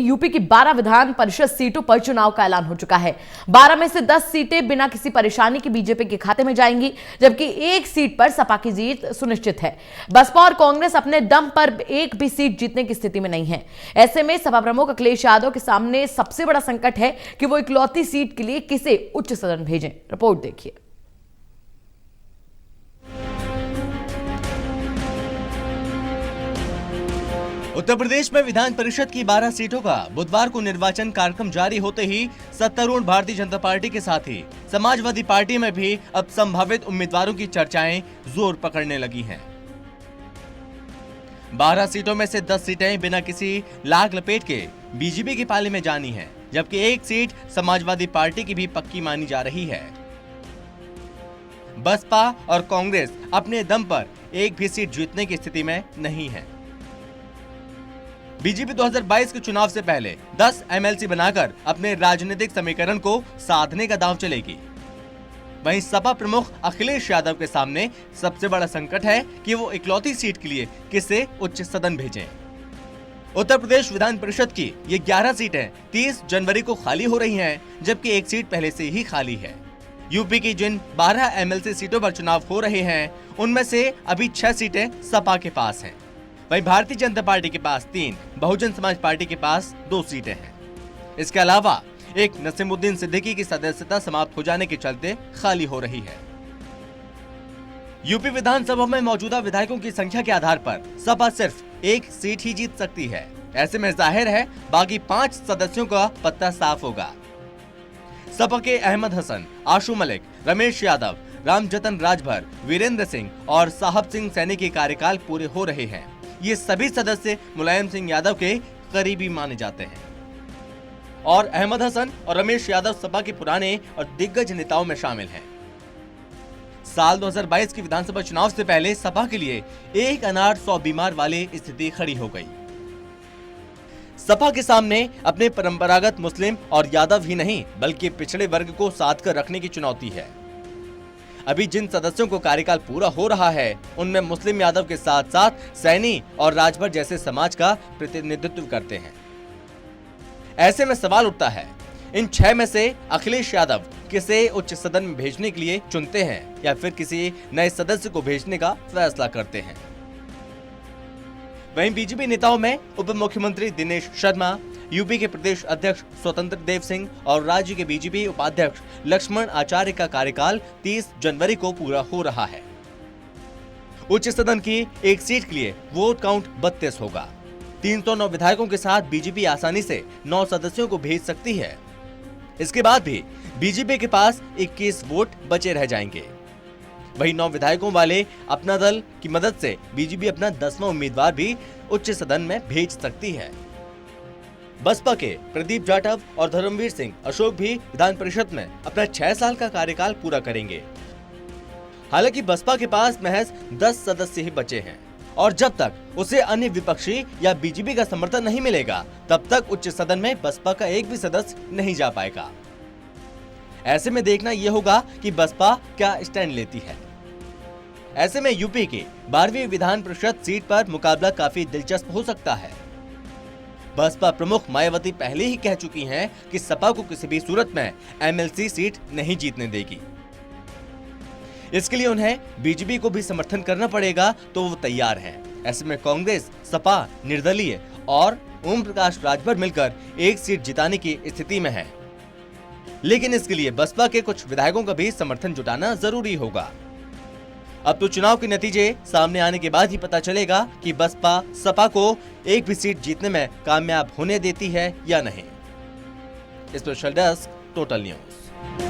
UP की 12 विधान परिषद सीटों पर चुनाव का ऐलान हो चुका है। 12 में से 10 सीटें बिना किसी परेशानी के बीजेपी के खाते में जाएंगी, जबकि एक सीट पर सपा की जीत सुनिश्चित है। बसपा और कांग्रेस अपने दम पर एक भी सीट जीतने की स्थिति में नहीं है। ऐसे में सपा प्रमुख अखिलेश यादव के सामने सबसे बड़ा संकट है कि वो इकलौती सीट के लिए किसे उच्च सदन भेजें। रिपोर्ट देखिए। उत्तर प्रदेश में विधान परिषद की 12 सीटों का बुधवार को निर्वाचन कार्यक्रम जारी होते ही सत्तारूढ़ भारतीय जनता पार्टी के साथ ही समाजवादी पार्टी में भी अब संभावित उम्मीदवारों की चर्चाएं जोर पकड़ने लगी हैं। 12 सीटों में से 10 सीटें बिना किसी लाग लपेट के बीजेपी के पाले में जानी है, जबकि एक सीट समाजवादी पार्टी की भी पक्की मानी जा रही है। बसपा और कांग्रेस अपने दम पर एक भी सीट जीतने की स्थिति में नहीं है। बीजेपी 2022 के चुनाव से पहले 10 एमएलसी बनाकर अपने राजनीतिक समीकरण को साधने का दांव चलेगी। वहीं सपा प्रमुख अखिलेश यादव के सामने सबसे बड़ा संकट है कि वो इकलौती सीट के लिए किसे उच्च सदन भेजें। उत्तर प्रदेश विधान परिषद की ये 11 सीटें 30 जनवरी को खाली हो रही हैं, जबकि एक सीट पहले से ही खाली है। यूपी की जिन 12 एमएलसी सीटों पर चुनाव हो रहे हैं, उनमें से अभी 6 सीटें सपा के पास हैं। वहीं भारतीय जनता पार्टी के पास 3, बहुजन समाज पार्टी के पास 2 सीटें हैं। इसके अलावा एक नसीमुद्दीन सिद्दीकी की सदस्यता समाप्त हो जाने के चलते खाली हो रही है। यूपी विधानसभा में मौजूदा विधायकों की संख्या के आधार पर सपा सिर्फ एक सीट ही जीत सकती है। ऐसे में जाहिर है बाकी 5 सदस्यों का पत्ता साफ होगा। सपा के अहमद हसन, आशु मलिक, रमेश यादव, रामजतन राजभर, वीरेंद्र सिंह और साहब सिंह सैनी के कार्यकाल पूरे हो रहे हैं। ये सभी सदस्य मुलायम सिंह यादव के करीबी माने जाते हैं और अहमद हसन और रमेश यादव सपा के पुराने और दिग्गज नेताओं में शामिल हैं। साल 2022 के विधानसभा चुनाव से पहले सपा के लिए एक अनार 100 बीमार वाली स्थिति खड़ी हो गई। सपा के सामने अपने परंपरागत मुस्लिम और यादव ही नहीं बल्कि पिछड़े वर्ग को साथ कर रखने की चुनौती है। अभी जिन सदस्यों को कार्यकाल पूरा हो रहा है, उनमें मुस्लिम यादव के साथ साथ सैनी और राजभर जैसे समाज का प्रतिनिधित्व करते हैं। ऐसे में सवाल उठता है, इन 6 में से अखिलेश यादव किसे उच्च सदन में भेजने के लिए चुनते हैं या फिर किसी नए सदस्य को भेजने का फैसला करते हैं। वहीं बीजेपी नेताओं में उप मुख्यमंत्री दिनेश शर्मा, यूपी के प्रदेश अध्यक्ष स्वतंत्र देव सिंह और राज्य के बीजेपी उपाध्यक्ष लक्ष्मण आचार्य का कार्यकाल 30 जनवरी को पूरा हो रहा है। उच्च सदन की एक सीट के लिए वोट काउंट 32 होगा। 309 विधायकों के साथ बीजेपी आसानी से 9 सदस्यों को भेज सकती है। इसके बाद भी बीजेपी के पास 21 वोट बचे रह जाएंगे। वहीं 9 विधायकों वाले अपना दल की मदद से बीजेपी अपना 10वां उम्मीदवार भी उच्च सदन में भेज सकती है। बसपा के प्रदीप जाटव और धर्मवीर सिंह अशोक भी विधान परिषद में अपना 6 साल का कार्यकाल पूरा करेंगे। हालांकि बसपा के पास महज 10 सदस्य ही बचे हैं और जब तक उसे अन्य विपक्षी या बीजेपी का समर्थन नहीं मिलेगा, तब तक उच्च सदन में बसपा का एक भी सदस्य नहीं जा पाएगा। ऐसे में देखना यह होगा कि बसपा क्या स्टैंड लेती है। ऐसे में यूपी की 12वीं विधान परिषद सीट पर मुकाबला काफी दिलचस्प हो सकता है। बसपा प्रमुख मायावती पहले ही कह चुकी हैं कि सपा को किसी भी सूरत में एमएलसी सीट नहीं जीतने देगी। इसके लिए उन्हें बीजेपी को भी समर्थन करना पड़ेगा, तो वो तैयार हैं। ऐसे में कांग्रेस, सपा, निर्दलीय और ओम प्रकाश राजभर मिलकर एक सीट जिताने की स्थिति में है। लेकिन इसके लिए बसपा के कुछ विधायकों का भी समर्थन जुटाना जरूरी होगा। अब तो चुनाव के नतीजे सामने आने के बाद ही पता चलेगा कि बसपा सपा को एक भी सीट जीतने में कामयाब होने देती है या नहीं। Special desk, total news.